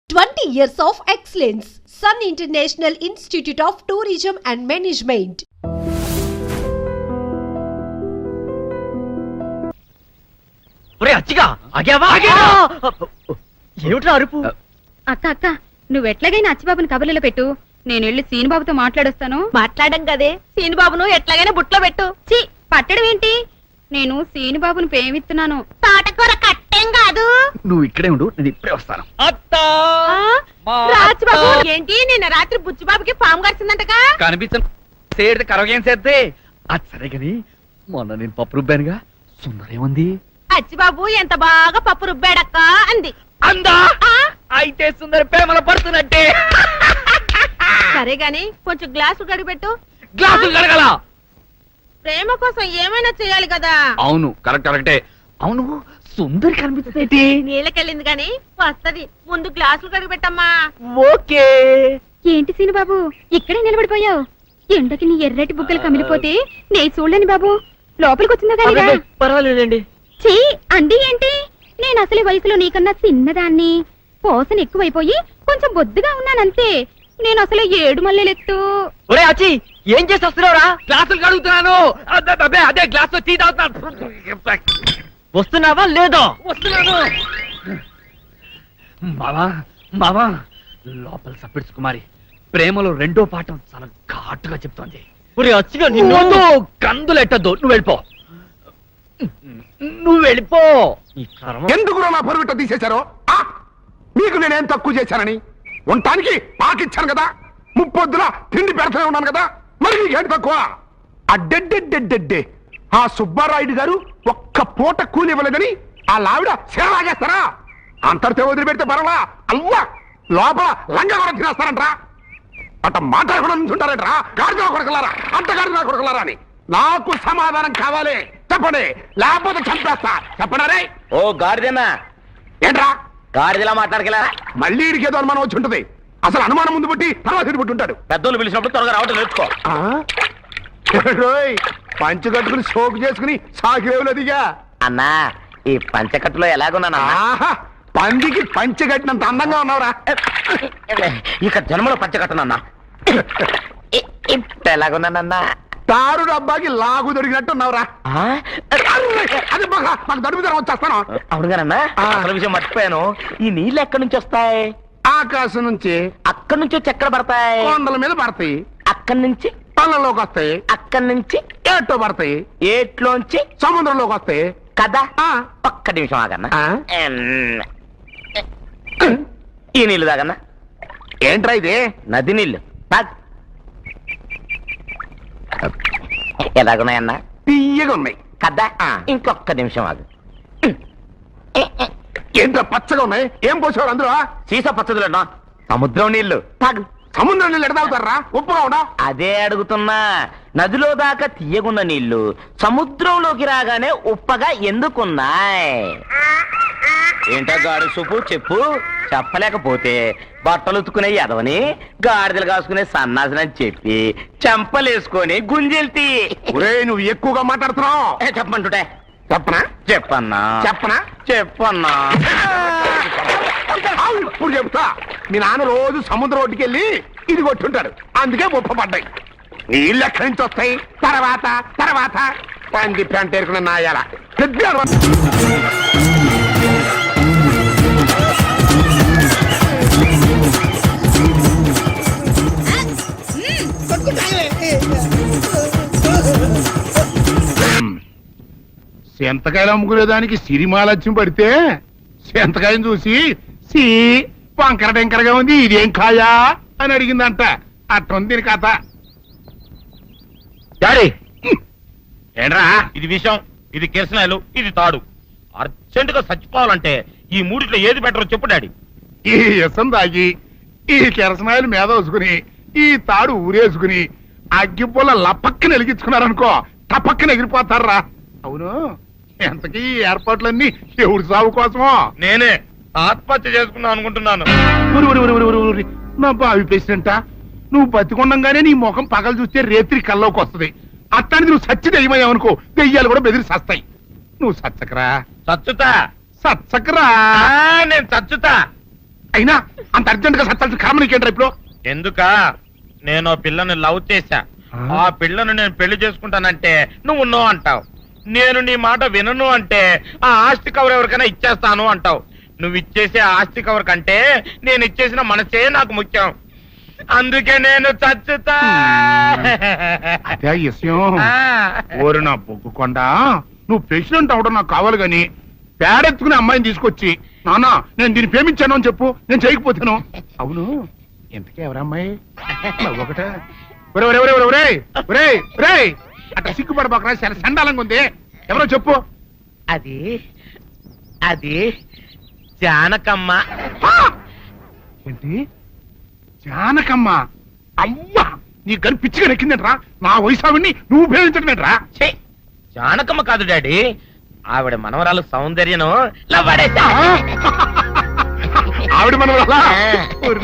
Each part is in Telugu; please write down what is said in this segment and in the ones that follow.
20 years of excellence. Sun International Institute of Tourism and Management. ఏమిట్రా అరుపు? అక్క నువ్వెట్లాగైనా అచ్చిబాబుని కబుర్లలో పెట్టు. నేను వెళ్ళి సీనుబాబుతో మాట్లాడొస్తాను. మాట్లాడం కదే సీనుబాబును ఎట్లాగైనా బుట్లో పెట్టు. చి పట్టడం ఏంటి? నేను సీనుబాబుని ప్రేమిస్తున్నాను. తోటకూర కట్టేం కాదు. నువ్వు ఇక్కడే ఉండు, నేను ఇప్పుడే వస్తాను. రాజుబాబు ఏంటి నిన్న రాత్రి బుచ్చిబాబుకి పాము కరిచిందంటగా? కనిపించే కరవగేం చేద్దే. అది సరే గాని మొన్న నేను పప్పు రుబ్బానుగా, సుందరేముంది? అచ్చిబాబు ఎంత బాగా పప్పు రుబ్బాడక్క అంది. అందా? అయితే సుందర ప్రేమలో పడుతున్నట్టే. సరే గాని కొంచెం గ్లాసు గడిపెట్టు. గ్లాసులు కడగల. ప్రేమ కోసం ఏమైనా చేయాలి కదా. అవును కరెక్టే. అవును సుందరి కనిపించదేటి? నీళ్ళకెళ్ళింది గాని వస్తది. ముందు గ్లాసులు కడిగిపెట్టమ్మా. ఓకే. ఏంటి సీనుబాబు ఇక్కడే నిలబడిపోయావు? ఎండకి నీ ఎర్రటి బుగ్గలు కమిలిపోతే నే చూడలేని బాబు. లోపలికి వచ్చిందా కానీ పర్వాలేదండి. చీ అండి ఏంటి? నేను అసలు వయసులో నీకన్నా చిన్నదాన్ని. పోసన ఎక్కువైపోయి కొంచెం బొద్దుగా ఉన్నానంతే. నేను అసలు 7 మల్లెలెత్తు. ఒరే అచ్చి ఏం చేసి వస్తున్నావురా? గ్లాసులు కడుగుతున్నాను. అదే గ్లాస్ టీ తాగుతున్నాను. వస్తున్నావా లేదో? వస్తున్నాను. మావా లోపల సప్పిడ్స్ కుమారి ప్రేమలో రెండో పాఠం చాలా ఘాటుగా చెప్తోంది. కందులెట్టద్దు, నువ్వు వెళ్ళిపో. ఎందుకు నా పొరుగుట తీసేశారో? మీకు నేనేం తక్కువ చేశానని? ఉండటానికి పాకిచ్చాను కదా, ముప్పొద్దున తిండి పెడతానే ఉన్నాను కదా, మరి నీకేంటి తక్కువ? అడ్డెడ్డెడ్డెడ్డెడ్డే ఆ సుబ్బారాయుడు గారు ఒక్క పూట కూలి ఇవ్వలేదని ఆ లావిడ సేలాగేస్తారా? అంతటితో వదిలిపెడితే పర్వాలా, అల్వా లోపల లంగా కూడా తినేస్తారంట్రా. అట్ట మాట్లాడకుండా నుంచుంటారంట్రా. గాడిద కొడకలారా, అంత గాడిద కొడకలారా అని. నాకు సమాధానం కావాలి, చెప్పండి, లేకపోతే చంపేస్తా. చెప్పండి. ఓ గాడిదేనా? ఏంట్రా గాడిదలా మాట్లాడగలరా? మళ్ళీ ఇడికేదో అనుమానం వచ్చి ఉంటుంది. అసలు అనుమానం ముందు పుట్టి తర్వాత ఇటు పుట్టి ఉంటాడు. పెద్దోళ్ళు పిలిచినప్పుడు త్వరగా రావటం నేర్చుకో. పంచి కట్టుకుని సోకు చేసుకుని సాకిరేవులదిగా. అన్నా ఈ పంచకట్టులో ఎలాగున్నా? పందికి పంచె కట్టినంత అందంగా ఉన్నావురా. ఇక జన్మలో పంచకట్టనన్నా. ఇప్పుడు ఎలాగున్నానన్నా? తారు డబ్బాకి లాగు దొరికినట్టు ఉన్నావురా. అది మాకు దడుపు ధర వచ్చేస్తాను. అవునుగానన్నా, అసలు విషయం మర్చిపోయాను. ఈ నీళ్ళు ఎక్కడి నుంచి వస్తాయి? ఆకాశం నుంచి. అక్కడి నుంచి వచ్చి ఎక్కడ పడతాయి? కొండల మీద పడతాయి. అక్కడి నుంచి పళ్ళలోకి వస్తాయి. అక్కడి నుంచి ఏట్లో పడతాయి. ఏట్లోంచి సముద్రంలోకి వస్తాయి కదా. ఒక్క నిమిషం ఆగన్నా. ఈ నీళ్ళు తాగన్నా. ఏంట్రా ఇది? నది నీళ్ళు. ఎలాగున్నాయన్నా? తీయగా ఉన్నాయి కదా. ఇంకొక్క నిమిషం ఆగు. ఏంట్రా పచ్చగా ఉన్నాయి? ఏం పోసేవారు అందులో? సీసా పచ్చదులేనా? సముద్రం నీళ్లు. తాగు. సముద్రం నీళ్ళు ఎడతాగుతారా? ఉప్పుగా ఉండా? అదే అడుగుతున్నా. నదిలో దాకా తీయగున్న నీళ్లు సముద్రంలోకి రాగానే ఉప్పగా ఎందుకున్నాయి? ఏంటో గాడి సూపు చెప్పు. చెప్పలేకపోతే బట్టలు ఉతుకునే ఎదవని గాడిదలు కాసుకునే సన్నాసనని చెప్పి చెంపలేసుకొని గుంజెల్తి. నువ్వు ఎక్కువగా మాట్లాడుతున్నావు. చెప్పమంటుంటే చెప్పనా? చెప్పన్నా. చెప్పన్నా. ఇప్పుడు చెప్తా. మీ నాన్న రోజు సముద్రం ఒడ్డుకి వెళ్ళి ఇది కొట్టుంటాడు, అందుకే ఉప్ప పడ్డాయి. నీళ్ళు ఎక్కడి నుంచి వస్తాయి? తర్వాత పంది ప్యాంట్ ఏరుకున్న నాయాల. సెంతకాయలు అమ్ముకునేదానికి సిరిమాలత్యం పడితే సెంతకాయని చూసి సి వంకర టెంకరగా ఉంది, ఇదేం కాయా అని అడిగిందంట. అట్టుంది దీని కథ. ఏంట్రా ఇది విషం, ఇది కిరసనాయలు, ఇది తాడు. అర్జెంట్ గా చచ్చిపోవాలంటే ఈ మూడిట్లో ఏది బెటర్ చెప్పు డాడీ. ఈ ఇసం తాగి ఈ కిరసనాయలు మీద వేసుకుని ఈ తాడు ఊరేసుకుని అగ్గిపుల్ల లపక్కన వెలిగించుకున్నారనుకో, టపక్కన ఎగిరిపోతారా. అవును, ఎంతకీ ఈ ఏర్పాట్లన్నీ ఎవరి సాగు కోసమో? నేనే ఆత్మహత్య చేసుకున్నాను అనుకుంటున్నాను. నా బావి పేసినంట. నువ్వు బతికొండంగానే నీ ముఖం పగలు చూస్తే రేత్రి కల్లోకి వస్తుంది. అట్టానికి నువ్వు సచ్చి దెయ్యమయ్యావనుకో, దెయ్యాలు కూడా బెదిరి సస్తాయి. నువ్వు సచ్చకరా. చచ్చుతా. సచ్చకరా. నేను చచ్చుతా. అయినా అంత అర్జెంట్ గా సత్తాల్సిన కర్మ నీకేంట్రా ఇప్పుడు? ఎందుక నేను పిల్లని లవ్ చేశా, ఆ పిల్లను నేను పెళ్లి చేసుకుంటానంటే నువ్వు నో అంటావు. నేను నీ మాట వినను అంటే ఆ ఆస్తి కవర్ ఎవరికైనా ఇచ్చేస్తాను అంటావు. నువ్వు ఇచ్చేసే ఆస్తి కవర్ కంటే నేను ఇచ్చేసిన మనసే నాకు ముఖ్యం. అందుకే నేను చచ్చుతా. అదే విషయం. ఓరు నా బొగ్గుకొండ, నువ్వు ప్రెసిడెంట్ అవడం నాకు కావాలి గాని పేడెత్తుకునే అమ్మాయిని తీసుకొచ్చి నానా నేను దీన్ని ప్రేమించాను అని చెప్పు, నేను చేయకపోతాను. అవును, ఎంతకే ఎవరమ్మాయి? ఒకటే అట్లా సిగ్గుపడబోకరా, చాలా సండాలంగా ఉంది. ఎవరో చెప్పు. అది అది జానకమ్మ. ఏంటి జానకమ్మ? అమ్మా, నీ గని పిచ్చిగా నెక్కిందంట్రా. నా వయసావిని నువ్వు ప్రేమించటమేట్రా? ఛీ, జానకమ్మ కాదు డాడీ, ఆవిడ మనవరాలు సౌందర్యను ఆవిడ మనవరాలా?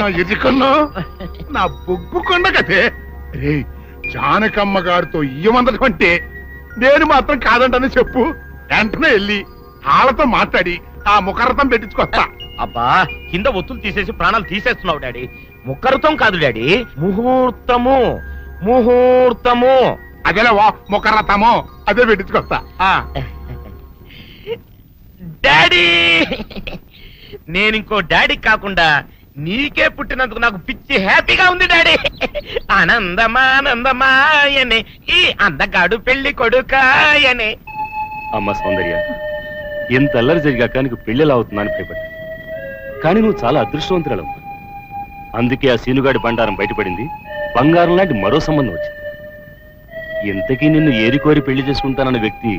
నా ఎదుకున్నా నా బొగ్గుకొండ కదే. రే, జానకమ్మ గారితో ఇయ్యమందడం అంటే నేను మాత్రం కాదంటని చెప్పు. వెంటనే వెళ్ళి వాళ్ళతో మాట్లాడి ఆ ముఖరథం పెట్టించుకొస్తా. అబ్బా, కింద ఒత్తులు తీసేసి ప్రాణాలు తీసేస్తున్నావు డాడీ. ముఖరుతం కాదు డాడీ, ముహూర్తము. ముహూర్తము అదేలా ముఖరథము, అదే పెట్టించుకొస్తా. డాడీ, నేను ఇంకో డాడీ కాకుండా నీకే పుట్టినందుకు నాకు పిచ్చి హ్యాపీగా ఉంది డాడీ. ఆనందమానందమాయనే ఈ అందగాడు పెళ్లి కొడుకాయనే. అమ్మ సౌందర్య, ఎంత అల్లరి జరిగాక నీకు పెళ్లిలా అవుతుందని భయపడ్డా. కానీ నువ్వు చాలా అదృష్టవంతురాలమ్మా. అందుకే ఆ సీనుగాడి బండారం బయటపడింది, బంగారం లాంటి మరో సంబంధం వచ్చింది. ఇంతకీ నిన్ను ఏరికోరి పెళ్లి చేసుకుంటానన్న వ్యక్తి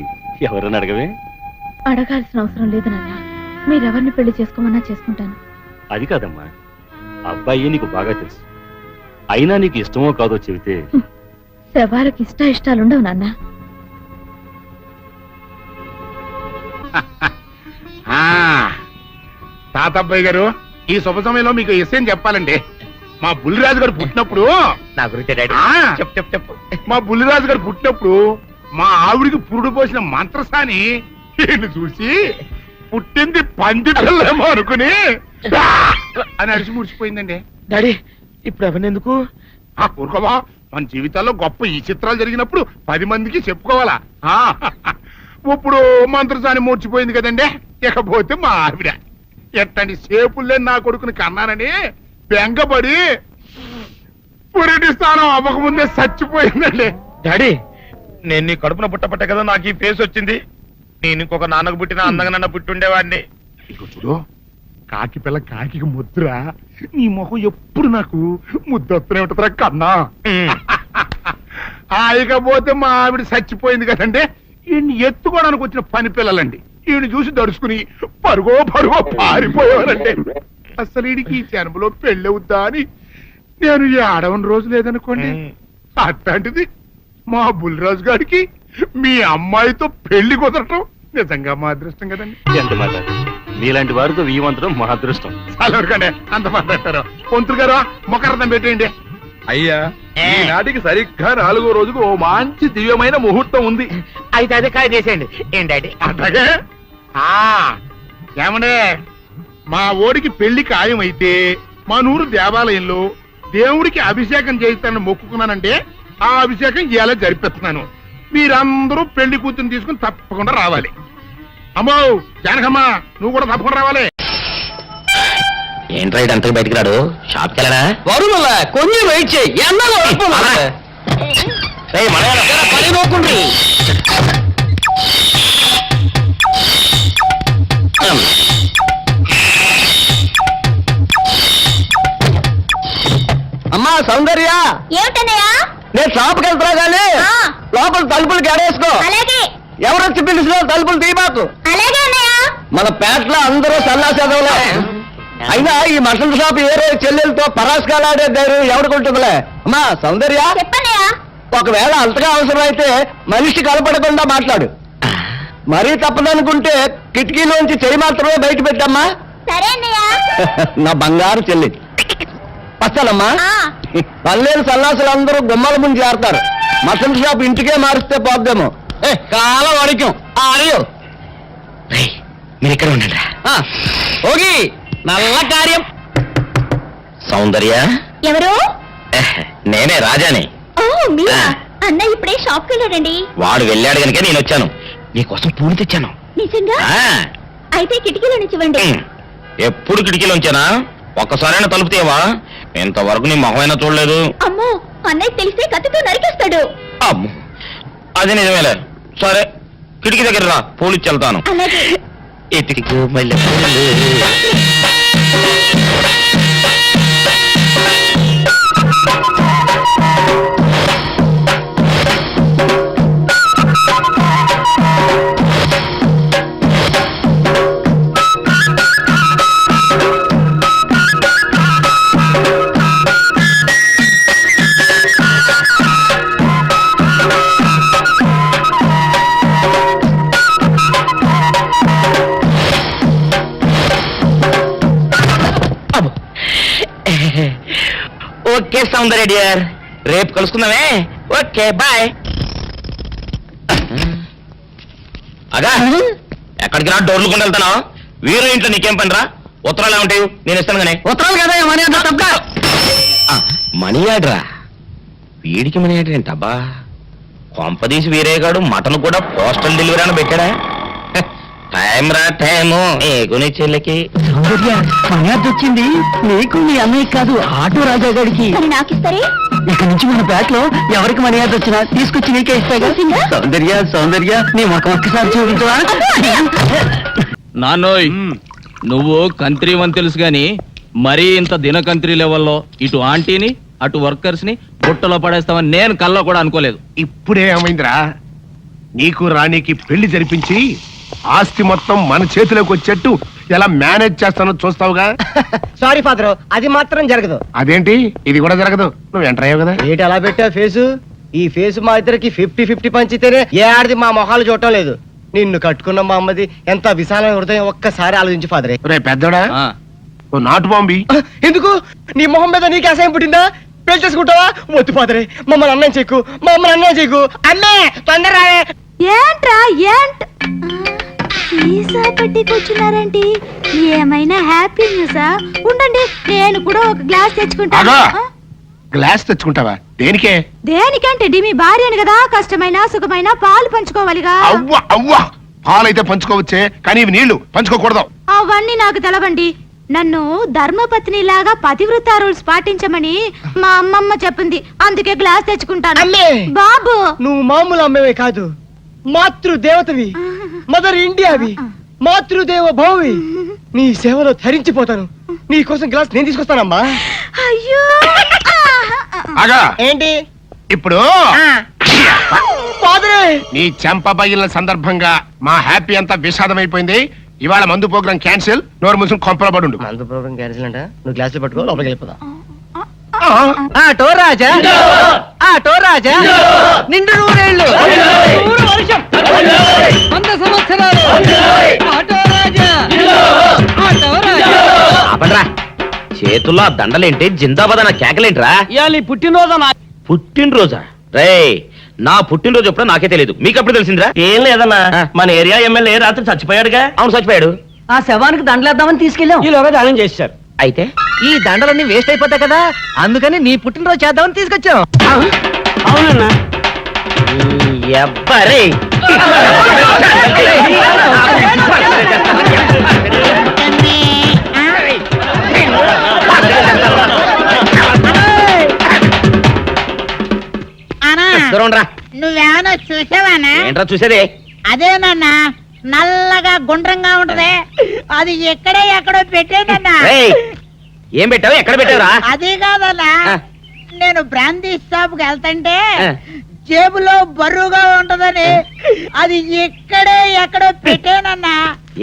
ఎవరని అడగవే? అడగాల్సిన అవసరం లేదు నాన్న, మీరెవరిని పెళ్లి చేసుకోమన్నా చేసుకుంటాను. అది కాదమ్మా, అబ్బాయి నీకు బాగా తెలుసు. అయినా నీకు ఇష్టమో కాదో చెబితే. శవాలకు ఇష్టాలుండవు నాన్న. తాతబ్బాయి గారు, ఈ శుభ సమయంలో మీకు విషయం చెప్పాలండి. మా బుల్లిరాజు గారు పుట్టినప్పుడు నా గురించి డాడీ చెప్పు చెప్పు చెప్పు. మా బుల్లిరాజు గారు పుట్టినప్పుడు మా ఆవిడికి పురుడు పోసిన మంత్రసాని ఈయన చూసి పుట్టింది పంది పిల్లేమో అనుకుని అని అడిచి ముడిచిపోయిందండి. డాడీ, ఇప్పుడు అవన్నీ ఎందుకు? ఊరుకోవా, మన జీవితాల్లో గొప్ప ఈ చిత్రాలు జరిగినప్పుడు 10 మందికి చెప్పుకోవాలా. ఇప్పుడు మంత్రసాని మూర్చిపోయింది కదండి. ఇకపోతే మా ఆవిడ ఎట్టండి సేపుల్లే నా కొడుకుని కన్నానని బెంగపడి పురిటి స్థానం అవ్వకముందే చచ్చిపోయిందండి. డాడీ, నేను నీ కడుపున పుట్టపట్టే కదా నాకు ఈ ఫేస్ వచ్చింది. నేను ఇంకొక నాన్నకు పుట్టిన అందంగా నన్ను పుట్టి ఉండేవాడిని. ఇక చూడు, కాకి పిల్ల కాకి ముద్ర, నీ మొహం ఎప్పుడు నాకు ముద్దొత్తనే ఉంటుందిరా కన్నా. ఇకపోతే మా ఆవిడ చచ్చిపోయింది కదండి. ఈయన్ని ఎత్తుకోవడానికి వచ్చిన పని పిల్లలండి ఈయన చూసి దడుచుకుని పరుగో పారిపోయేవారండి. అసలు ఈడికి ఈ జన్మలో పెళ్ళవుద్దా అని నేను ఆడవని రోజు లేదనుకోండి. అట్లాంటిది మా బుల్లిరాజు గారికి మీ అమ్మాయితో పెళ్లి కుదరటం నిజంగా మా అదృష్టం కదండి. ఎంత మాట, మీలాంటి వారితో వీయమంతరం మా అదృష్టం. చాలవరకండి అంత మాట్లాడతారు. పొంతులు గారు మొకరథం పెట్టేయండి. అయ్యా, ఈనాటికి సరిగ్గా 4వ రోజుకు ఓ మంచి దివ్యమైన ముహూర్తం ఉంది. అయితే అదే కాయ చేసేయండి. ఏం డాడీ? అట్లాగే ఏమండే, మా ఓడికి పెళ్లి ఖాయమైతే మా నూరు దేవాలయంలో దేవుడికి అభిషేకం చేయిస్తానని మొక్కుకున్నానంటే ఆ అభిషేకం ఇలా జరిపిస్తున్నాను. మీరందరూ పెళ్లి కూతురు తీసుకుని తప్పకుండా రావాలి. అమ్మో జానకమ్మ, నువ్వు కూడా తప్పకుండా రావాలి. ఏంట్రా ఇదంతా బయటికి రాడు? షాప్కి వెళ్ళనా? కొంచెం వెయిట్ చేయి. అమ్మా సౌందర్య, ఏమిటన్నయ్యా? నేను షాప్కి వెళ్తున్నా గానీ లోపల తలుపులు గడేసుకో. అలాగే ఎవరొచ్చి పిలిచినా తలుపులు తీయబాకు. అలాగే అన్నయ్య. మన పేటలో అందరూ సన్నాసేదవులే. అయినా ఈ మటన్ షాప్ ఏ రోజు చెల్లెలతో పరాస్కాలాడే ధైర్యం ఎవరికుంటుందిలే. అమ్మా సౌందర్య, చెప్పన్నయ్యా. ఒకవేళ అంతగా అవసరమైతే మనిషి కలపడకుండా మాట్లాడు. మరీ తప్పదనుకుంటే కిటికీలోంచి చెయ్యి మాత్రమే బయట పెట్టమ్మా. సరే అన్నయ్య. నా బంగారు చెల్లి. వస్తానమ్మా. పల్లెలు సన్నాసులు అందరూ గుమ్మల ముందు చేరతారు. మటన్ షాప్ ఇంటికే మారిస్తే పోద్దేమో. కాలం అడిగాం అడియో. మీరు ఇక్కడ ఉండండి. ఓగి నల్ల కార్యం. సౌందర్య ఎవరు? నేనే రాజాని. ఓ మీరా? అన్న ఇప్పుడే షాప్ కి వెళ్ళాడండి. వాడు వెళ్ళాడు కనుక నేను వచ్చాను. నీకోసం పూలు తెచ్చాను. నిజంగా? ఆ, అయితే కిటికీలో నుంచి ఇవ్వండి. ఎప్పుడు కిటికీలో ఉంచానా? ఒక్కసారైనా తలుపు తీయవా? ఇంతవరకు నీ మొహమైనా చూడలేదు. అమ్మో, అన్నయ్య తెలిస్తే కత్తితో నరికేస్తాడు. అమ్మో, అది నిజమేలే. సరే, కిటికీ దగ్గర రా, పూలు ఇచ్చి వెళ్తాను. అలాగే. ఎతికికు మల్లె పూలు. ఓకే సౌందర్య డియర్, రేపు కలుసుకుందామే. Okay bye. అగా ఎక్కడికి రా, డోర్లు కొండ వెళ్తాను. వీరు ఇంట్లో నీకేం పని రా? ఉత్తరాలు ఏమంటాయి? నేను ఇస్తాను కానీ. ఉత్తరాలు కదా మనీ ఆర్డరా? వీడికి మనీ ఆర్డర్ ఏంటబ్బా? కొంపదీసి వీరేగాడు మటన్ కూడా పోస్టల్ డెలివరీ అని పెట్టాడా? టైం రా టైము నీకు చెల్లెకి. మర్యాద వచ్చింది నీకు, నీ అన్నయ్య కాదు, ఆటో రాజా గారికి. మరి నాకు ఇస్తారే? ఇక్కడి నుంచి మన బ్యాట్ లో ఎవరికి మర్యాద వచ్చినా తీసుకొచ్చి నీకే ఇస్తాగా. సౌందర్య సౌందర్య, నీ ముఖం ఒక్కసారి చూపించవా? నాన్నోయ్, నువ్వు కంత్రి అని తెలుసు గాని మరీ ఇంత దినకంత్రి లెవెల్లో ఇటు ఆంటీని అటు వర్కర్స్ ని బుట్టలో పడేస్తామని నేను కల్లో కూడా అనుకోలేదు. ఇప్పుడే ఏమైందిరా? నీకు రాణికి పెళ్లి జరిపించి ఆస్తి మొత్తం మన చేతిలోకి వచ్చేట్టు ఎలా మేనేజ్ చేస్తానో చూస్తావుగా. సారీ ఫాదర్, అది మాత్రం జరగదు. అదేంటి, ఇది కూడా జరగదు? నువ్వు ఎంటర్ అయ్యావు కదా. ఏంటి అలా పెట్టా ఫేసు? ఈ ఫేసు మా ఇద్దరికి 50-50 పంచితేనే ఏ ఆడిది మా మొహాలు చూడటం లేదు. నిన్ను కట్టుకున్న మా అమ్మది ఎంత విశాలమైన హృదయం, ఒక్కసారి ఆలోచించి ఫాదరే. రే పెద్దోడా, ఆ, ఓ నాటు బాంబి. ఎందుకు? నీ మొహం మీద నీకు అసహ్యం పుట్టిందా? పెళ్లి చేసుకుంటావా? వద్దు ఫాదరే, మమ్మల్ని అన్నం చెక్కు, మా అమ్మని అన్నం చెక్కు. అన్నే తొందర. ఏంట్రా ఏంట్ సీసా పెట్టి కూర్చున్నారంటే ఏమైనా హ్యాపీ న్యూసా? ఉండండి, నేను కూడా ఒక గ్లాస్ తెచ్చుకుంటాను. ఆగా. గ్లాస్ తెచ్చుకుంటావా? దేనికే? దేనికంటే మీ భార్యని కదా, కష్టమైన సుఖమైన పాలు పంచుకోవాలిగా. అవ్వ అవ్వ, పాలైతే పంచుకోవచ్చే, కానీ ఇవి నీళ్లు పంచుకోకూడదు. అవన్నీ నాకు తెలవండి. నన్ను ధర్మపత్ని లాగా పతివ్రత రూల్స్ పాటించమని మా అమ్మమ్మ చెప్పింది, అందుకే గ్లాస్ తెచ్చుకుంటాను. అమ్మే! బాబు, నువ్వు మామూలు అమ్మవే కాదు, మాతృదేవతవి, మదర్ ఇండియావి, మాతృదేవ భౌవి. నీ సేవలో ధరించిపోతాను. నీ కోసం గ్లాస్ నేను తీసుకొస్తానమ్మా. అయ్యో. ఆగా. ఏంటి ఇప్పుడు ఫాదరే? నీ చెంప పగిలిన సందర్భంగా మా హ్యాపీ అంతా విషాదమైపోయింది. ఇవాళ మందు ప్రోగ్రాం క్యాన్సిల్. నోరు మూసుకుని కొంపలో పడుండు. మందు ప్రోగ్రాం క్యాన్సిల్ అంట. నువ్వు గ్లాసులు పట్టుకో, లోపలికి వెళ్ళిపోదా. ఆటో రాజా, ఆటో రాజా, నిండు నూరేళ్ళు, 100 వర్షం, 100 సంవత్సరాలు. ఆటో రాజా, ఆటో రాజా. ఆపండ్రా, చేతుల్లో ఆ దండలేంటి, జిందాబాద్ అన్న కేకలేంట్రా? ఇవాళ పుట్టినరోజు నా పుట్టినరోజా? రే, నా పుట్టినరోజు ఎప్పుడో నాకే తెలియదు, మీకు ఎప్పుడు తెలిసిందిరా? ఏం లేదన్నా, మన ఏరియా ఎమ్మెల్యే రాత్రి చచ్చిపోయాడుగా. అవును, చచ్చిపోయాడు. ఆ శవానికి దండలేద్దామని తీసుకెళ్ళాం. ఈలోగా దానం చేశారు. అయితే ఈ దండలన్నీ వేస్ట్ అయిపోతాయి కదా, అందుకని నీ పుట్టినరోజు చేద్దామని తీసుకొచ్చాం. అవునన్నా. ఎవ్వరే నువ్వేమన్నా చూసావానా? ఏంట్రా చూసేది? అదేనన్నా, నల్లగా గుండ్రంగా ఉంటది, అది ఎక్కడో పెట్టేనన్నా. రేయ్, ఏం పెట్టావు? ఎక్కడ పెట్టావురా? అది కాదన్నా, ఆ. నేను బ్రాందీ షాప్ కి వెళ్తుంటే ఆ. జేబులో బరువుగా ఉంటదని అది ఎక్కడో పెట్టానన్నా.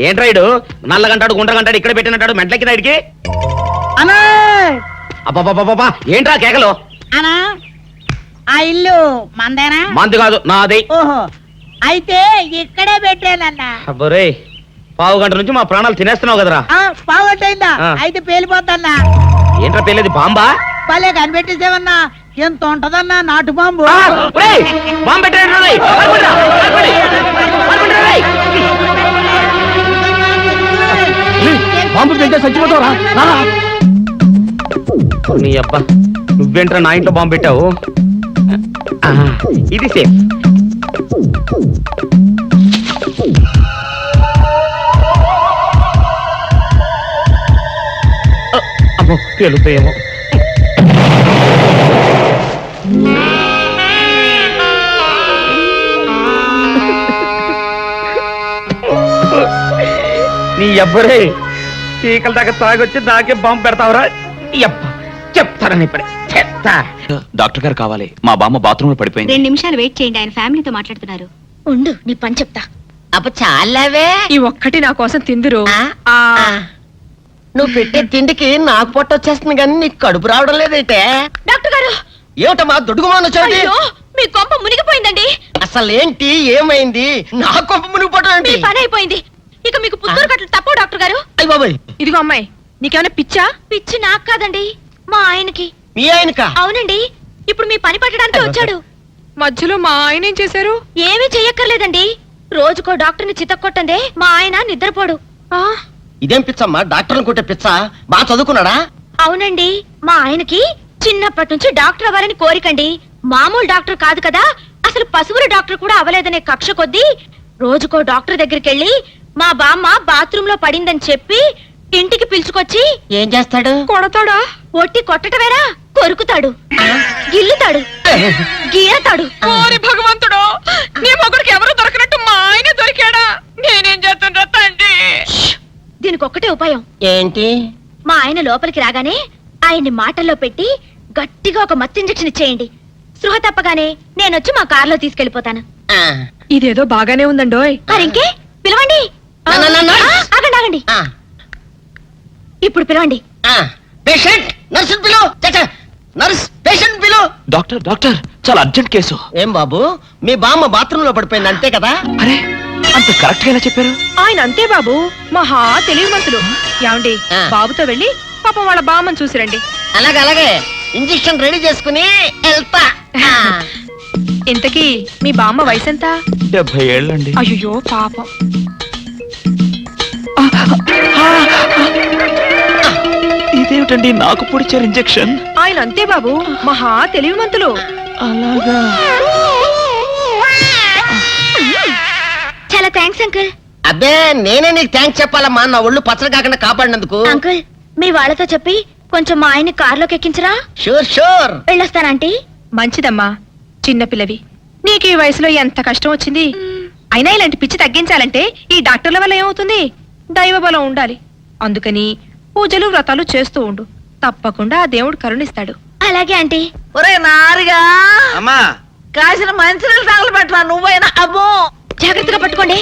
ఏంట్రా ఇడు నల్లగంటాడు గుండ్రగంటాడు ఇక్కడ పెట్టినట్టాడు మెంట్లకి ఇడికి? అన్నా, అబ్బాబాబాబా, ఏంట్రా కేకలు? అన్నా, ఆ ఇల్లు మందేనా? మంది కాదు, నాది. ఓహో, అయితే ఇక్కడే పెట్టానన్నా. అబ్బరే, పావు గంట నుంచి మా ప్రాణాలు తినేస్తున్నావు కదరా. పావుగంటైందా? ఆ. అయితే పేలిపోద్దన్నా. ఏంట్రా పేలేది? బాంబా? భలే కనిపెట్టేసేవన్నా, ఎంత ఉంటదన్నా నాటు బాంబు. బాంబు పెట్టాడు. బాంబు తింటే చచ్చిపోతావురా. నీ అబ్బా నువ్వేంట్రా నా ఇంట్లో బాంబు పెట్టావు? ఇది సేఫ్. అమ్మో పేలుతాయేమో. నీ అబ్బరే చీకల దాకా తాగొచ్చి నాకే బాంబు పెడతావురా? చెప్తారని ఇప్పుడే చెప్తా. డాక్టర్ గారు కావాలి, మా బామ్మ బాత్రూమ్ లో పడిపోయింది. 2 నిమిషాలు వెయిట్ చేయండి, ఆయన ఫ్యామిలీతో మాట్లాడుతున్నారు. ఉండు, నీ పని చెప్తా. అబ్బ చాలావే. ఈ ఒక్కటి నా కోసం తిందురు. నువ్వు పెట్టే తిండికి నాకు పొట్ట వచ్చేస్తుంది కానీ నీకు కడుపు రావడం లేదైతే. డాక్టర్ గారు, ఏమిటమ్మా దుడుగుమాను వచ్చాడు? అయ్యో, మీ కొంప మునిగిపోయిందండి. అసలు ఏంటి, ఏమైంది? నా కొంప మునిగిపోవడం మీ ఏంటి? పని అయిపోయింది. ఇక మీకు పుత్తూరు కట్టలు తప్పవు డాక్టర్ గారు. అయ్య బాబాయ్, ఇదిగో అమ్మాయి, నీకేమైనా పిచ్చా? పిచ్చి నాకు కాదండి, మా ఆయనకి. మీ ఆయనకా? అవునండి, ఇప్పుడు మీ పని పట్టడానికి వచ్చాడు. మధ్యలో మా ఆయన ఏం చేశారు? ఏమీ చెయ్యక్కర్లేదండి. రోజుకో డాక్టర్ని చితక్కొట్టందే మా ఆయన నిద్రపోడు. ఇదేం పిచ్చమ్మా, డాక్టర్ని కొట్టే పిచ్చ? బాగా చదువుకున్నాడా? అవునండి, మా ఆయనకి చిన్నప్పటి నుంచి డాక్టర్ అవ్వాలని కోరికండి. మామూలు డాక్టర్ కాదు కదా, అసలు పశువుల డాక్టర్ కూడా అవ్వలేదనే కక్ష కొద్దీ రోజుకో డాక్టర్ దగ్గరికి వెళ్ళి మా బామ్మ బాత్రూమ్ లో పడిందని చెప్పి ఇంటికి పిలుచుకొచ్చి ఏం చేస్తాడు? కొడతాడా? ఒట్టి కొట్టటవేరా, కొరుకుతాడు, గిల్లుతాడు, గీరతాడు. ఓరి భగవంతుడు, నీ మొగుడికి ఎవరు దొరకనట్టు మా ఆయన దొరికాడా? నేనేం చేస్తుండ్రా తండ్రి? దీనికి ఒక్కటే ఉపాయం. ఏంటి? మా ఆయన లోపలికి రాగానే ఆయన్ని మాటల్లో పెట్టి గట్టిగా ఒక మత్తు ఇంజెక్షన్ ఇచ్చేయండి. స్పృహ తప్పగానే నేనొచ్చి మా కారులో తీసుకెళ్లిపోతాను. ఇదేదో బాగానే ఉందండోయ్. మరింకే పిలవండి. ఆగండి ఆగండి, ఇప్పుడు పిలవండి. పేషెంట్ నర్సు పిలు. నర్స్ పేషెంట్ పిలు. డాక్టర్ డాక్టర్, చాలా అర్జెంట్ కేసు. ఏం బాబు, మీ బామ్మ బాత్రూమ్ లో పడిపోయింది అంతే కదా? అరే, అంత కరెక్ట్ గా ఎలా చెప్పారు? ఆయన అంతే బాబు, మహా తెలివిమంతులు. ఏమండి, బాబుతో వెళ్ళి పాపం వాళ్ళ బామ్మని చూసిరండి. అలాగే ఇంజెక్షన్ రెడీ చేసుకుని వెళ్తా. ఇంతకీ మీ బామ్మ వయసు ఎంత? 70 ఏళ్ళండి. అయ్యో పాపం. ఇదేమిటండి నాకు పొడిచారు ఇంజెక్షన్? ఆయన అంతే బాబు, మహా తెలివిమంతులు. అలాగా? చాలా థ్యాంక్స్ అంకుల్. అబ్బే, నేనే నీకు థ్యాంక్స్ చెప్పాలమ్మా, నా ఒళ్ళు పచ్చడి కాకుండా కాపాడినందుకు. అంకుల్, మీ వాళ్ళతో చెప్పి కొంచెం మా ఆయన్ని కారులోకి ఎక్కించరా? Sure sure. వెళ్ళొస్తానంటీ. మంచిదమ్మా, చిన్నపిల్లవి, నీకు ఈ వయసులో ఎంత కష్టం వచ్చింది. అయినా ఇలాంటి పిచ్చి తగ్గించాలంటే ఈ డాక్టర్ల వల్ల ఏమవుతుంది? దైవ బలం ఉండాలి. అందుకని పూజలు వ్రతాలు చేస్తూ ఉండు, తప్పకుండా ఆ దేవుడు కరుణిస్తాడు. అలాగే ఆంటీ. ఒరే నారిగా, అమ్మా కాసిన మంచినీళ్ళు తగలబెట్టరా నువ్వైనా. అబ్బో, జాగ్రత్తగా పట్టుకోండి.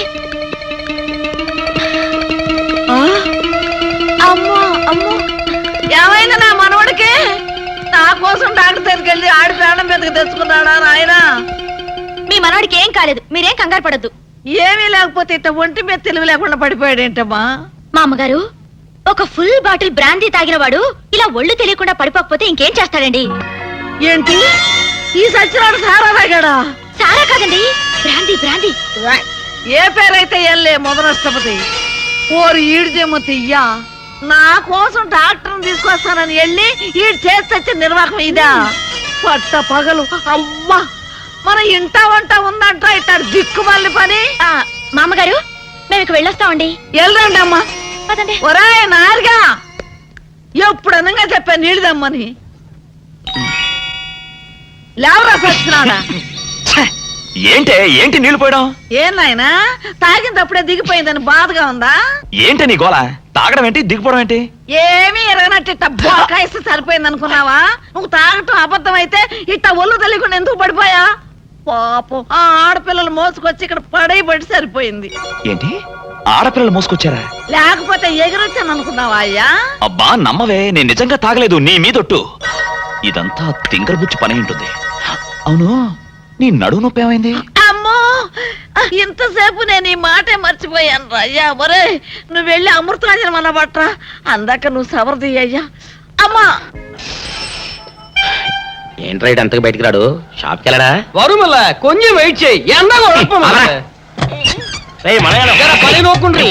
అమ్మో అమ్మో, ఏమైంది నా మనవడికి? నా కోసం డాక్టర్ దగ్గరికి వెళ్ళి ఆడి ప్రాణం మీదకి తెచ్చుకున్నాడా నాయన? మీ మనవాడికి ఏం కాలేదు, మీరేం కంగారు పడద్దు. ఏమీ లేకపోతే ఇట్ట ఒంటి మీద తెలివి లేకుండా పడిపోయాడేంటమ్మా? మా అమ్మగారు, ఒక ఫుల్ బాటిల్ బ్రాందీ తాగిన వాడు ఇలా ఒళ్ళు తెలియకుండా పడిపోకపోతే ఇంకేం చేస్తాడండి? ఏంటి, ఈ సచ్చినాడు సారా తాగాడా? సారా కాదండి, బ్రాందీ బ్రాందీ. ఏ పేరైతే ఎల్లే మొదలష్టపతి. ఓరు ఈడిదేమో తియ్యా, నా కోసం డాక్టర్ని తీసుకొస్తానని వెళ్ళి ఈడు చేసి నిర్వాహకం ఇదా? పట్ట పగలు అమ్మా, మన ఇంట వంట ఉందంట ఇట్టాడు దిక్కుమల్లి పని. మా అమ్మగారు, మేము ఇక వెళ్ళొస్తామండి. వెళ్ళండి అమ్మా. పదండి. ఒరే నారుగా, ఎప్పుడు అనగా చెప్పాను నీళ్ళు దమ్మని. లేవరా సచ్చినాడా? ఏంటి నీళ్లు పోయడం? ఏం నాయనా, తాగినప్పుడే దిగిపోయిందని బాధగా ఉందా? ఏంటి నీ గోల? తాగడం ఏంటి, దిగిపోవడం ఏంటి? ఏమీ ఎరగనట్టు ఇట్ట బొక్కాయిస్తే సరిపోయింది అనుకున్నావా? నువ్వు తాగటం అబద్ధం అయితే ఇట్ట ఒళ్ళు తెలియకుండా ఎందుకు పడిపోయా? పాపం, ఆ ఆడపిల్లలు మోసుకొచ్చి ఇక్కడ పడి సరిపోయింది. ఏంటి, ఆడపిల్లలు మోసుకొచ్చారా? లేకపోతే ఎగిరొచ్చాను అనుకున్నావా అయ్యా? అబ్బా నమ్మవే, నేను నిజంగా తాగలేదు, నీ మీదొట్టు. ఇదంతా తింగరబుచ్చి పని ఉంటుంది. అవును, నీ నడువు నొప్పి ఏమైంది? అమ్మో, ఇంతసేపు నేను ఈ మాటే మర్చిపోయాను రా అయ్యా. ఒరే, నువ్వు వెళ్ళి అమృతాంజనం అన్న బట్రా, అందాక నువ్వు సవరది అయ్యా. అమ్మా, ఏంట్రా ఇటు అంతకు బయటికి రాడు? షాప్కి వెళ్ళడా? వరుమల్ల కొంచెం వెయిట్ చేయి. పని నోకుండ్రి.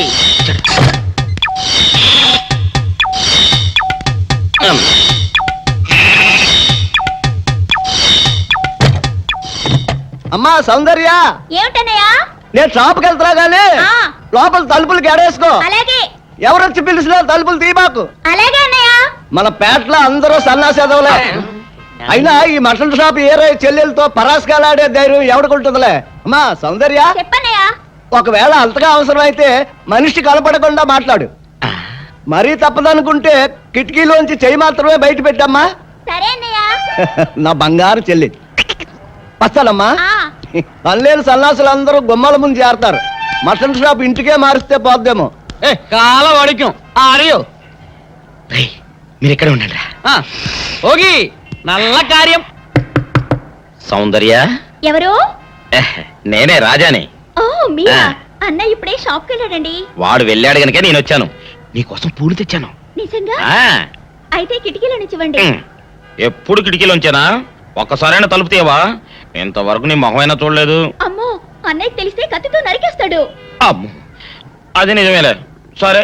అమ్మా సౌందర్య, ఏమిటన్నయ్యా? నేను షాప్కి వెళ్తున్నా గానీ ఆ. లోపల తలుపులు గడేసుకో. అలాగే ఎవరొచ్చి పిలిచినా తలుపులు తీబాకు. అలాగే అన్నయ్య. మన పేటలో అందరూ సన్నాసేదవులే. అయినా ఈ మటన్ షాప్ ఏరే చెల్లెలతో పరాస్కాలాడే ధైర్యం ఎవడుకుంటుందిలే. అమ్మా సౌందర్య, చెప్పన్నయ్య. ఒకవేళ అంతగా అవసరం అయితే మనిషి కనపడకుండా మాట్లాడు. మరీ తప్పదనుకుంటే కిటికీలోంచి చెయ్యి మాత్రమే బయట పెట్టమ్మా. సరే అన్నయ్య. నా బంగారు చెల్లి. వస్తానమ్మా. పనిలేని సన్నాసులు అందరూ గుమ్మల ముందు చేరతారు. మటన్ షాప్ ఇంటికే మారిస్తే పోద్దేమో. కాల వడికం ఆడియో మీరు ఇక్కడే ఉండండి. ఓగి నల్ల కార్యం. సౌందర్య, ఎవరు? నేనే రాజాని. ఓ మీరా? అన్నయ్య ఇప్పుడే షాప్కి వెళ్ళాడండి. వాడు వెళ్ళాడు గనుక నేను వచ్చాను. నీకోసం పూలు తెచ్చాను. నిజంగా? అయితే కిటికీలో నిచ్చివ్వండి. ఎప్పుడు కిటికీలోంచేనా? ఒక్కసారైనా తలుపు తీయవా? ఇంతవరకు నీ మొహమైనా చూడలేదు. అమ్మో, అన్నయ్య తెలిస్తే కత్తితో నరికేస్తాడు. అమ్మో, అది నిజమేలే. సరే,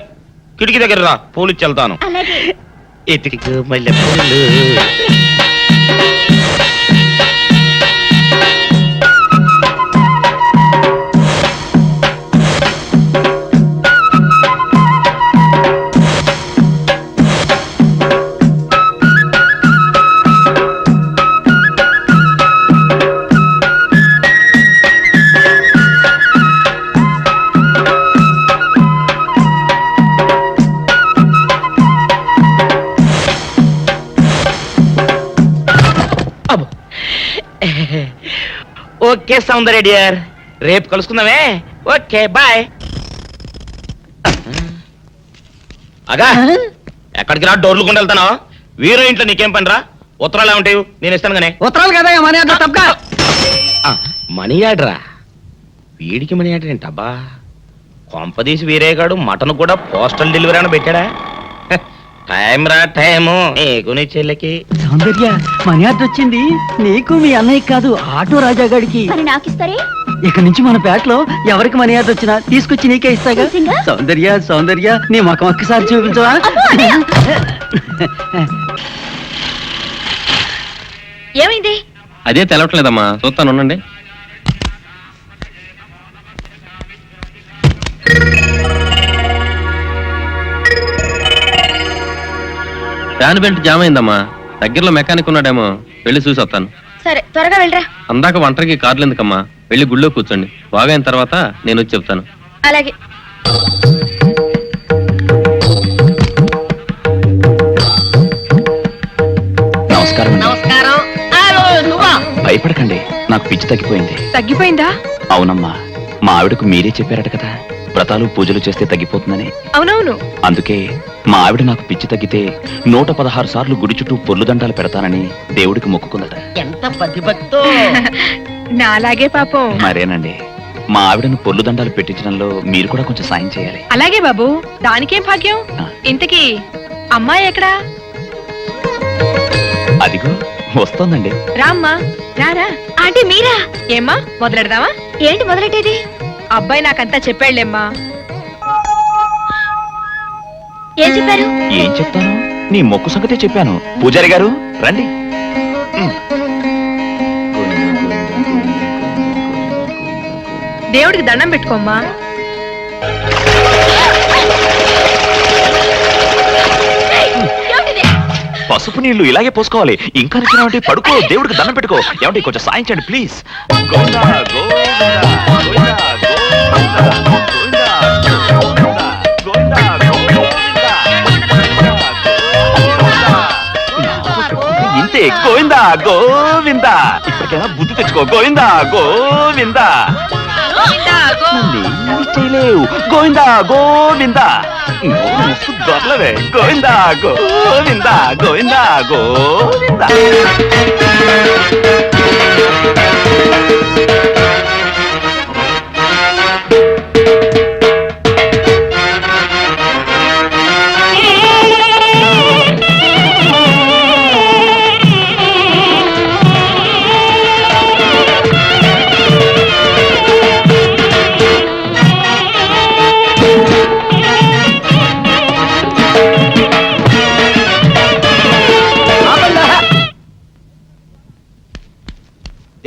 కిటికీ దగ్గర రా, పూలు ఇచ్చి వెళ్తాను. అలాగే. ఓకే సౌందర్య డియర్, రేపు కలుసుకుందామే. Okay bye. అగా ఎక్కడికి రా? డోర్లు కొండ వెళ్తానా? వీరో ఇంట్లో నీకేం పని రా? ఉత్తరాలు ఏమంటాయి? నేను ఇస్తాను గానే. ఉత్తరాలు కదా మనీ ఆర్డర్ తప్ప. మనీ ఆర్డరా? వీడికి మనీ ఆర్డర్ ఏంటబ్బా? కొంపదీసి వీరేగాడు మటన్ కూడా పోస్టల్ డెలివరీ అని పెట్టాడా? టైం రా టైము నీకు నీ చెల్లెకి. సౌందర్య, మనీ ఆర్డర్ వచ్చింది. నీకు మీ అన్నయ్య కాదు, ఆటో రాజా గాడికి. మరి నాకిస్తారే? ఇక నుంచి మన పేటలో ఎవరికి మనీ ఆర్డర్ వచ్చినా తీసుకొచ్చి నీకే ఇస్తాగా. నిజంగా? సౌందర్య సౌందర్య, నీ ముఖం ఒక్కసారి చూపించవా? ఏమైంది? అదే తెలవట్లేదమ్మా, చూస్తాను ఉండండి. ఫ్యాన్ బెల్ట్ జామ్ అయిందమ్మా. దగ్గరలో మెకానిక్ ఉన్నాడేమో, వెళ్ళి చూసి వస్తాను. సరే, త్వరగా వెళ్ళరా. అందాక వంటకి కార్లు ఎందుకమ్మా, వెళ్ళి గుళ్ళో కూర్చోండి. బాగా అయిన తర్వాత నేను వచ్చి చెప్తాను. అలాగే. నమస్కారం. నమస్కారం. భయపడకండి, నాకు పిచ్చి తగ్గిపోయింది. తగ్గిపోయిందా? అవునమ్మా, మా ఆవిడకు మీరే చెప్పారట కదా, వ్రతాలు పూజలు చేస్తే తగ్గిపోతుందని. అవునవును. అందుకే మా ఆవిడ నాకు పిచ్చి తగ్గితే 116 సార్లు గుడి చుట్టూ పొర్లు దండాలు పెడతానని దేవుడికి మొక్కుకుందట. ఎంత పతిభక్తో. నాలాగే పాపం. మరేనండి, మా ఆవిడను పొర్లు దండాలు పెట్టించడంలో మీరు కూడా కొంచెం సాయం చేయాలి. అలాగే బాబు, దానికేం భాగ్యం. ఇంతకీ అమ్మాయి ఎక్కడా? అదిగో వస్తోందండి. రామ్మా, రారా. అంటే మీరా? ఏమ్మా, మొదలెడదామా? ఏంటి మొదలెట్టేది? అబ్బాయి నాకంతా చెప్పాడులేమ్మా. ఏం చెప్పారు? ఏం చెప్తాను, నీ మొక్కు సంగతే చెప్పాను. పూజారి గారు రండి. దేవుడికి దండం పెట్టుకోమ్మా. పసుపు నీళ్లు ఇలాగే పోసుకోవాలి. ఇంకా నిచ్చినావంటే పడుకో, దేవుడికి దండం పెట్టుకో. ఏమంటే కొంచెం సాయం చేయండి ప్లీజ్. ఇంతే, గోవిందా గోవిందా. ఇప్పటికైనా బుద్ధి తెచ్చుకో. గోవిందా గోవిందా. చేయలేవు. గోవిందా గోవిందా. దొరలవే. గోవిందా గోవిందా గోవిందా గోవిందా.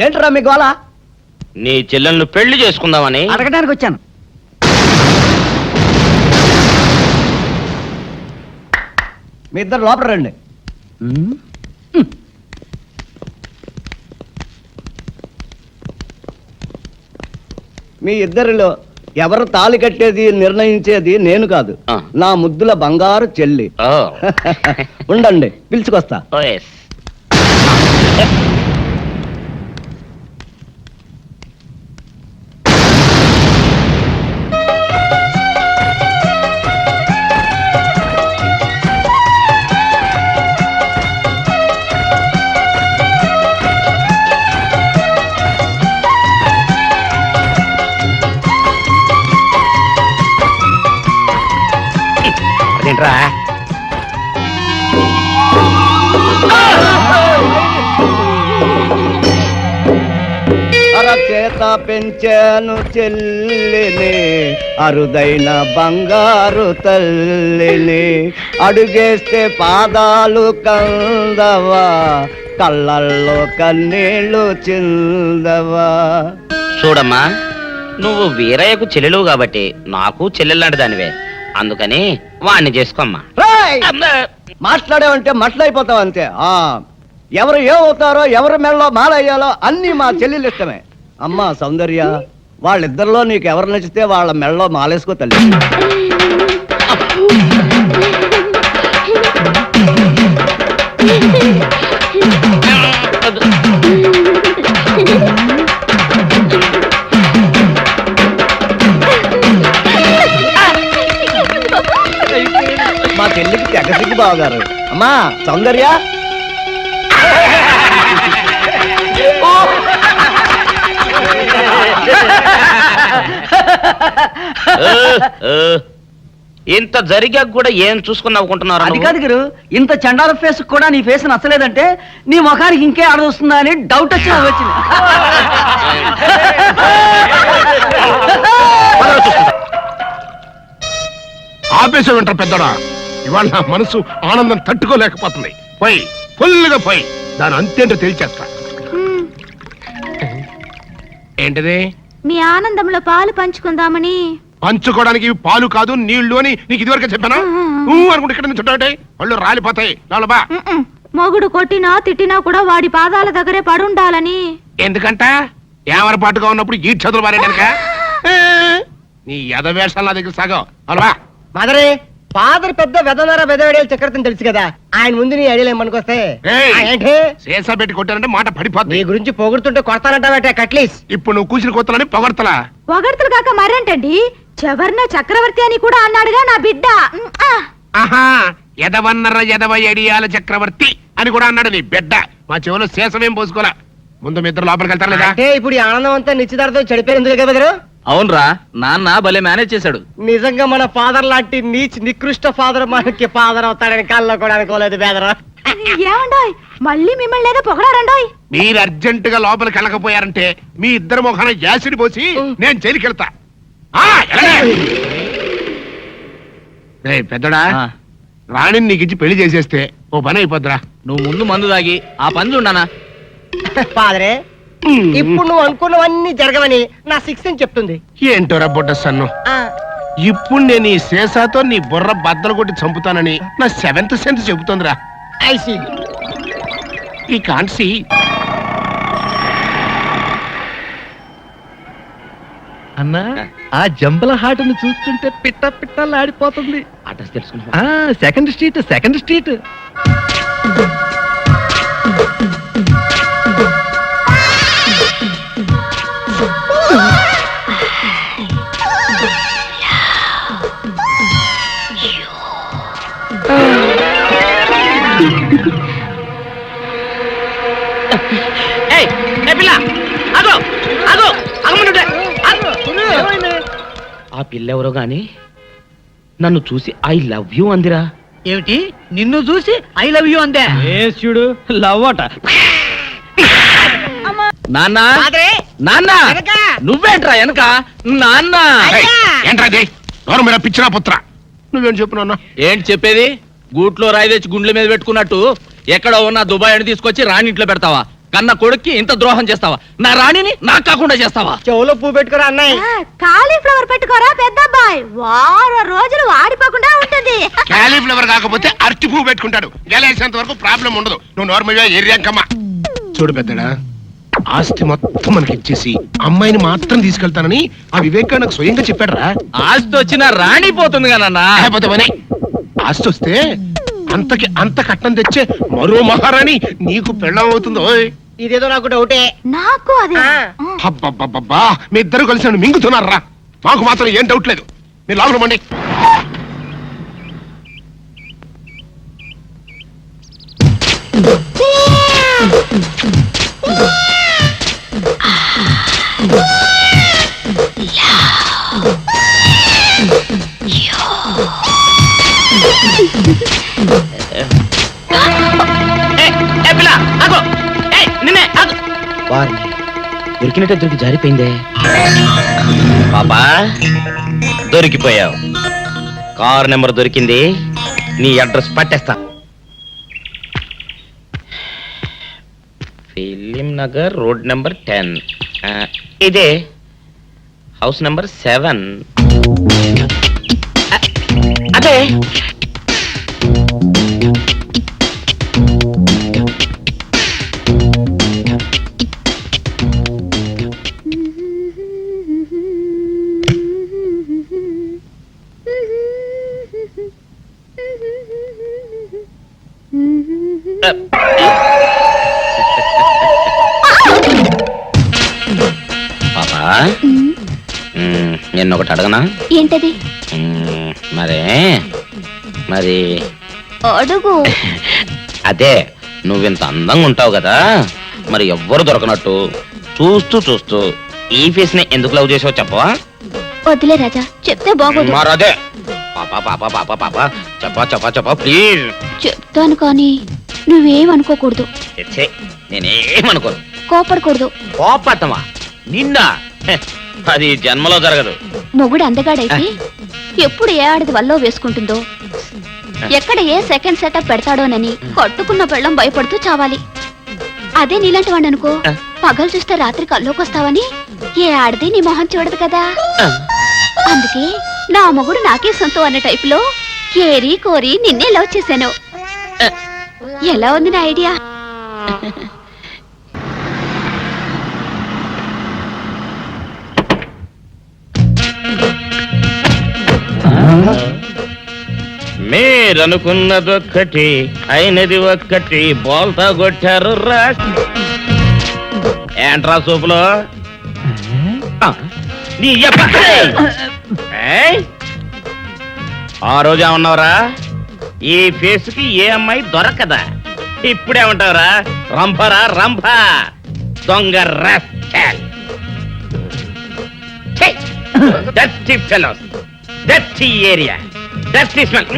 ఏంట్రా మీ గోళ? నీ చెల్లెలను పెళ్లి చేసుకుందామని. అడగడానికి వచ్చాను. మీ ఇద్దరు లోపల రండి. మీ ఇద్దరిలో ఎవరు తాళి కట్టేది నిర్ణయించేది నేను కాదు, నా ముద్దుల బంగారు చెల్లి. ఉండండి, పిలుచుకొస్తా. ఏంట్రా చేత పెంచాను చెల్లిని, అరుదైన బంగారు తల్లిని, అడుగేస్తే పాదాలు కందవా, కళ్ళల్లో కన్నీళ్లు చిందవా. చూడమ్మా, నువ్వు వీరయ్యకు చెల్లెలు కాబట్టి నాకు చెల్లెల్లాంటి దానివే, అందుకని వాణ్ణి చేసుకోమ్మా. మాట్లాడావంటే మట్లయిపోతావు అంతే. ఎవరు ఏమవుతారో, ఎవరి మెళ్ళలో మాలయ్యాలో అన్ని మా చెల్లెలు ఇష్టమే. అమ్మా సౌందర్య, వాళ్ళిద్దరిలో నీకు ఎవరు నచ్చితే వాళ్ళ మెళ్ళలో మాలేసుకో తల్లి. మా చెల్లికి తెగసిగ్గు బావగారు. అమ్మా సౌందర్య, ఇంత జరిగాక కూడా ఏం చూసుకుని నవ్వుకుంటున్నారు? అది కాదు గురు, ఇంత చండాల ఫేస్ కూడా నీ ఫేస్ నచ్చలేదంటే నీ ముఖానికి ఇంకే ఆడదొస్తుందా అని డౌట్ వచ్చి వచ్చింది. ఆపేసే వింటారు పెద్దడా, ఇవాళ నా మనసు ఆనందం తట్టుకోలేకపోతుంది. పోయి ఫుల్గా పోయి దాని అంతేంటో తేల్చేస్తా. ఏంటిది? మీ ఆనందంలో పాలు పంచుకుందామని. పంచుకోవడానికి ఇవి పాలు కాదు, నీళ్లు అని నీకు ఇదివరకే చెప్పానా? అనుకుంటే ఇక్కడ నుంచి చుట్టాటే వాళ్ళు రాలిపోతాయి. లోలబా. మొగుడు కొట్టినా తిట్టినా కూడా వాడి పాదాల దగ్గరే పడుండాలని. ఎందుకంట ఏమరపాటుగా ఉన్నప్పుడు ఈ చదువులు మారేడానిక? నీ ఎదవేషాలు నా దగ్గర సాగం. అలవా మదరే, ఫాదర్ పెద్ద వెదనర వెదవేడేలు చక్రవర్తిని తెలుసు కదా, ఆయన ముందు నీ ఐడియాలు ఏమనుకొస్తాయి? ఏంటి సేసా పెట్టి కొట్టారంటే మాట పడిపోతుంది. నీ గురించి పొగుడుతుంటే కొడతానంటావట కట్లీస్. ఇప్పుడు నువ్వు కూసిన కొత్తలని పొగడతలా? పొగడ్తలు కాక మరేంటండి, చెవర్న చక్రవర్తి అని కూడా అన్నాడుగా నా బిడ్డ. ఆహా, ఎదవన్నర ఎదవ ఎడియాల చక్రవర్తి అని కూడా అన్నాడు నీ బిడ్డ. మా చెవులో శేషమేం పోసుకోలే. ముందు మీ ఇద్దరు లోపలికి వెళ్తారు లేదా? అంటే ఇప్పుడు ఈ ఆనందం అంతా నిశ్చితార్థం చెడిపోయింది కదా. అవునరా, నాన్న భలే మేనేజ్ చేశాడు. నిజంగా మన ఫాదర్ లాంటి నికృష్ట ఫాదర్ మనకి ఫాదర్ అవుతాడని కళ్ళలో కూడా అనుకోలేదు బేదరా. ఏమండోయ్, మళ్ళీ మిమ్మల్ని ఏదో పొగడారండోయ్. మీరు అర్జెంట్ గా లోపలికి వెళ్ళకపోయారంటే మీ ఇద్దరు ముఖాన యాసిడ్ పోసి నేను జైలుకి వెళ్తా. పెద్దడా, రాణిని నీకు ఇచ్చి పెళ్లి చేసేస్తే ఓ పని అయిపోద్దిరా. నువ్వు ముందు మందు తాగి ఆ పని చూడనా. ఫాదరే, ఇప్పుడు నువ్వు అనుకున్నవన్నీ జరగవని నా సిక్స్ అని చెప్తుంది. ఏంటోరా బుడ్డ సన్ను, ఇప్పుడు నేను ఈ శేషాతో నీ బుర్ర బద్దలు కొట్టి చంపుతానని నా సెవెంత్ సెన్స్ చెబుతుందిరా. I see. He can't see. అన్నా, ఆ జంబల హాటును చూస్తుంటే పిట్ట పిట్టలాడిపోతుంది. అడ్రస్ తెలుసుకుంటా. Second street, second street. ఆ పిల్ల ఎవరో గాని నన్ను చూసి ఐ లవ్ యూ అందిరా. ఏమిటి, నిన్ను చూసి ఐ లవ్ యూ అందే? చూడు, లవ్ అట. నాన్న, నాన్న, నువ్వేంట్రా వెనక? నాన్న ఏంట్రా పిచ్చిరా పుత్ర, నువ్వేం చెప్పు నాన్న? ఏంటి చెప్పేది? గూట్లో రాయి తెచ్చి గుండ్ల మీద పెట్టుకున్నట్టు ఎక్కడో ఉన్న దుబాయ్ అని తీసుకొచ్చి రాణి ఇంట్లో పెడతావా? కన్న కొడుక్కి ఇంత ద్రోహం చేస్తావా? నా రాణిని నాకు కాకుండా చేస్తావా? చెవులో పువ్వు పెట్టుకురా అన్నయ్య. కాలీఫ్లవర్ పెట్టుకోరా పెద్ద అబ్బాయి, వారం రోజులు వాడిపోకుండా ఉంటుంది. క్యాలీఫ్లవర్ కాకపోతే అరటి పువ్వు పెట్టుకుంటాడు. గెలేసేంత వరకు ప్రాబ్లం ఉండదు. నువ్వు నార్మల్గా ఎర్రంకమ్మ. చూడు పెద్దడా, ఆస్తి మొత్తం మనకి ఇచ్చేసి అమ్మాయిని మాత్రం తీసుకెళ్తానని ఆ వివేక్ నాకు స్వయంగా చెప్పాడురా. ఆస్తి వచ్చిన రాణి పోతుంది కదన్నా. ఆస్తి వస్తే అంతకి అంత కట్నం తెచ్చే మరో మహారాణి నీకు పెళ్ళం అవుతుందో. ఇదేదో నాకు డౌటే. నాకు అదే. అబ్బబ్బబ్బబ్బా, మీ ఇద్దరు కలిసి నన్ను మింగుతున్నారా? మాకు మాత్రం ఏం డౌట్ లేదు. మీరు లోపల మండి. దొరికినట్టే దొరికి జారిపోయిందే. పాపా దొరికిపోయావు. కారు నెంబర్ దొరికింది, నీ అడ్రస్ పట్టేస్తా. Film Nagar road number 10. ఇదే హౌస్ నెంబర్ 7. అదే పాపా, నేను ఒకటి అడగనా? ఏంటది? మరి అడుగు. అదే, నువ్వింత అందంగా ఉంటావు కదా, మరి ఎవ్వరు దొరకనట్టు చూస్తూ ఈ ఫేస్ ని ఎందుకు లవ్ చేసావు చెప్పవా? వదిలే రాజా, చెప్తే బాగోదు. మరదే పాపా పాపా పాపా పాపా చెప్పా ప్లీజ్. చెప్తాను కానీ నువ్వేమనుకోకూడదు. నేనేమనుకోను. కోపడకూడదు. కోపడతావా? నిన్న అది జన్మలో జరగదు. మొగుడు అందగాడైతే ఎప్పుడు ఏ ఆడది వల్లో వేసుకుంటుందో, ఎక్కడ ఏ సెకండ్ సెటప్ పెడతాడోనని కట్టుకున్న పెళ్ళం భయపడుతూ చావాలి. అదే నీలాంటి వాడు అనుకో, పగలు చూస్తే రాత్రి కల్లోకొస్తావని ఏ ఆడది నీ మొహం చూడదు కదా. అందుకే నా మొగుడు నాకే సొంతం అనే టైపులో ఏరి కోరి నిన్నే లవ్ చేశాను. ఎలా ఉంది నా ఐడియా? మీరనుకున్నదొక్కటి అయినది ఒక్కటి, బోల్తా కొట్టారు రా. ఏంట్రా సూపులో నీ ఆ రోజు ఏమన్నావురా? ఈ ఫేస్ కి ఏ అమ్మాయి దొరకదా. ఇప్పుడేమంటావురా? రంభరా రంభ, దొంగ rascal. Dirty fellows, dirty area, dirty smell.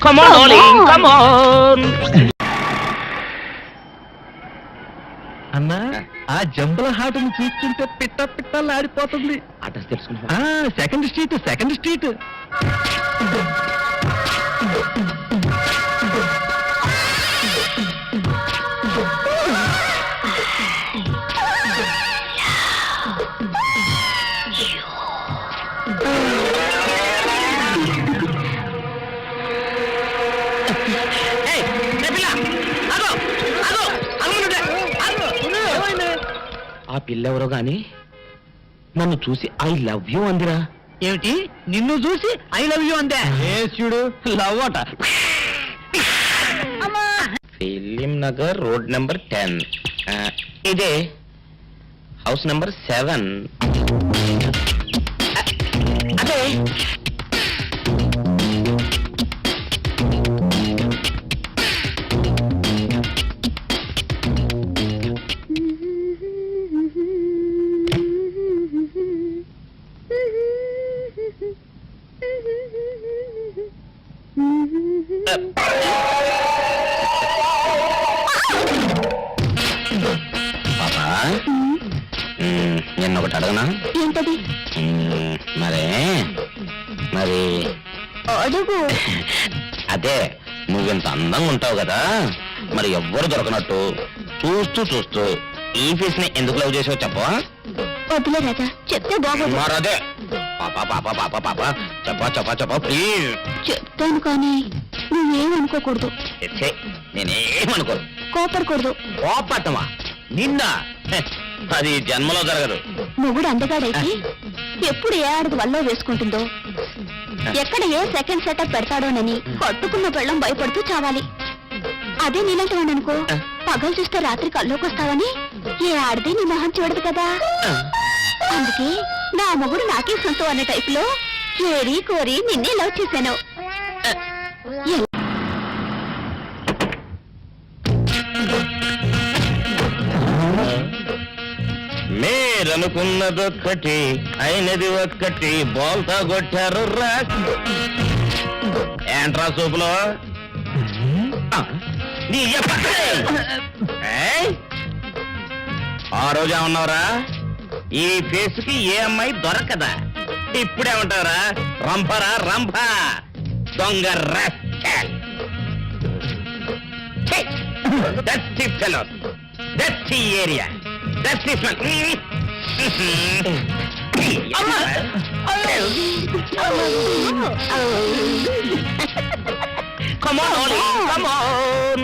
Come on, darling, come on. అన్నా, ఆ జంబల హాటును చూస్తుంటే పిట్టలాడిపోతుంది. అడ్రస్ తెలుసుకున్నా? Second street. ఆ పిల్లెవరో గాని నన్ను చూసి ఐ లవ్ యూ అందిరా. ఏమిటి, నిన్ను చూసి ఐ లవ్ యూ అందే? చూడు, లవ్ అట. Film Nagar road number 10. ఇదే హౌస్ నెంబర్ 7. అదే పాపా, నిన్న ఒకటి అడగనా? ఏంటది? మరి అడుగు. అదే నువ్వింత అందంగా ఉంటావు కదా, మరి ఎవ్వరు దొరకనట్టు చూస్తూ చూస్తూ ఈ ఫేస్ ని ఎందుకు లవ్ చేసావు చెప్పవా? వద్దులే రాజా, చెప్తే బాగోదు. మరదే పాప పాప పాప పాప చెప్ప ప్లీజ్. చెప్తాను కానీ నువ్వేమనుకోకూడదు. నేనేమనుకోను. కోపడకూడదు. కోపట్టమా నిన్న? అది జన్మలో జరగదు. మొగుడు అందగాడైతే ఎప్పుడు ఏ ఆడది వల్ల వేసుకుంటుందో, ఎక్కడ ఏ సెకండ్ సెటప్ పెడతాడోనని పట్టుకున్న పెళ్ళం భయపడుతూ చావాలి. అదే నీలాంటి వాడు అనుకో, పగలు చూస్తే రాత్రి కల్లోకి వస్తావని ఏ ఆడది నీ మొహం చూడదు కదా. అందుకే నా మొగుడు నాకే సొంతం అనే టైప్ లో ఏరి కోరి నిన్నే లవ్ చేశాను. మీరనుకున్నదొక్కటి అయినది ఒక్కటి, బోల్తా కొట్టారు రా. ఏంట్రా సూపులో ఆ రోజు ఏమన్నావురా? ఈ ఫేస్ కి ఏ అమ్మాయి దొరకదా. ఇప్పుడేమంటావురా? రంభరా రంభ దొంగ rascal. That's it fellow, that's ఈ area, that's it one. Come on, Ollie, come on.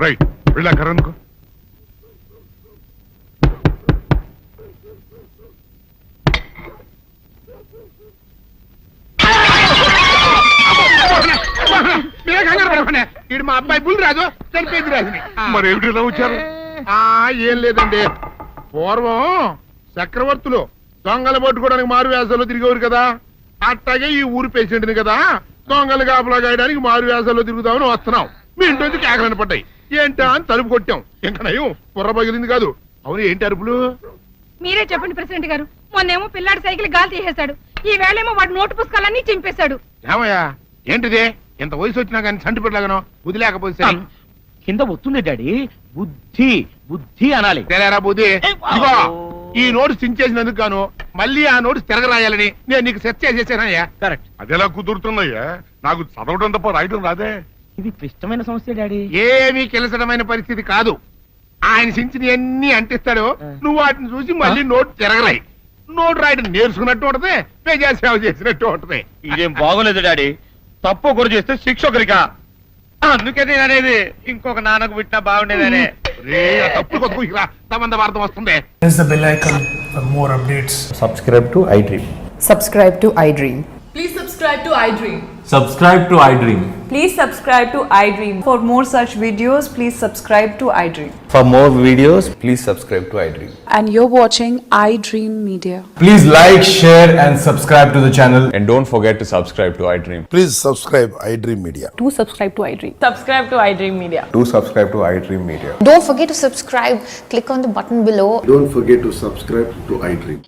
Right వెళ్ళా కరణ్కు. ఇది మా అబ్బాయి బుల్ రాజు చనిపోయింది రాజుని. మరి ఏమిటి ఇలా వచ్చారు? ఏం లేదండి, పూర్వం చక్రవర్తులు దొంగలు పట్టుకోవడానికి మారు వేసాల్లో తిరిగేవారు కదా, అట్టాగే ఈ ఊరు పేషెంట్ని కదా దొంగలు కాపలా గాయడానికి మారు వేసాల్లో తిరుగుతామని వస్తున్నాం. మీ ఇంటి కేకలని పడ్డాయి. ఏంటా అని తలుపు కొట్టాం. ఇంకా నయం బుర్ర పగిలింది కాదు. అవును ఏంటి అరుపులు? మీరే చెప్పండి ప్రెసిడెంట్ గారు. మొన్నేమో పిల్లాడి సైకిల్ గాలి తీసేశాడు, ఈ వేళేమో వాడి నోటు పుస్తకాలన్నీ చింపేశాడు. ఏమయ్యా ఏంటిదే? ఎంత వయసు వచ్చినా కానీ సంటి పెట్టలాగను వదిలేకపోతే కింద వస్తుంది డాడీ. బుద్ధి బుద్ధి అనాలి. తెలియరా బుద్ధి? ఇదిగో ఈ నోట్స్ చించేసినందుకు గాను మళ్ళీ ఆ నోట్స్ తిరగరాయాలని నేను నీకు సెట్ చేసేసానయ్యా. కరెక్ట్. అదెలా కుదురుతుందయ్యా? నాకు చదవడం తప్ప రాయడం రాదే. ఇది క్లిష్టమైన సమస్య డాడీ. ఏమీ కిలసడమైన పరిస్థితి కాదు. ఆయన చించిన అన్ని అంటిస్తాడు, నువ్వు వాటిని చూసి మళ్ళీ నోట్ తిరగరాయి. నోట్ రాయడం నేర్చుకున్నట్టు ఉంటది, ప్రజాసేవ చేసినట్టు ఉంటది. ఇదేం బాగోలేదు డాడీ. తప్పు ఒకరు చేస్తే శిక్ష ఒకరికా. అందుకే నేను అనేది ఇంకొక నాన్నకు పుట్టినా బాగుండేదనే. తప్పు కొద్దు సంబంధ వార్త వస్తుంది. Press the bell icon for more updates. Subscribe to iDream. Subscribe to iDream. Please subscribe to iDream. Subscribe to iDream. Please subscribe to iDream. For more such videos, please subscribe to iDream. For more videos, please subscribe to iDream. And you're watching iDream Media. Please like, share and subscribe to the channel. And don't forget to subscribe to iDream. Please subscribe iDream Media. Do subscribe to iDream. Subscribe to iDream Media. Do subscribe to iDream Media. Don't forget to subscribe. Click on the button below. Don't forget to subscribe to iDream.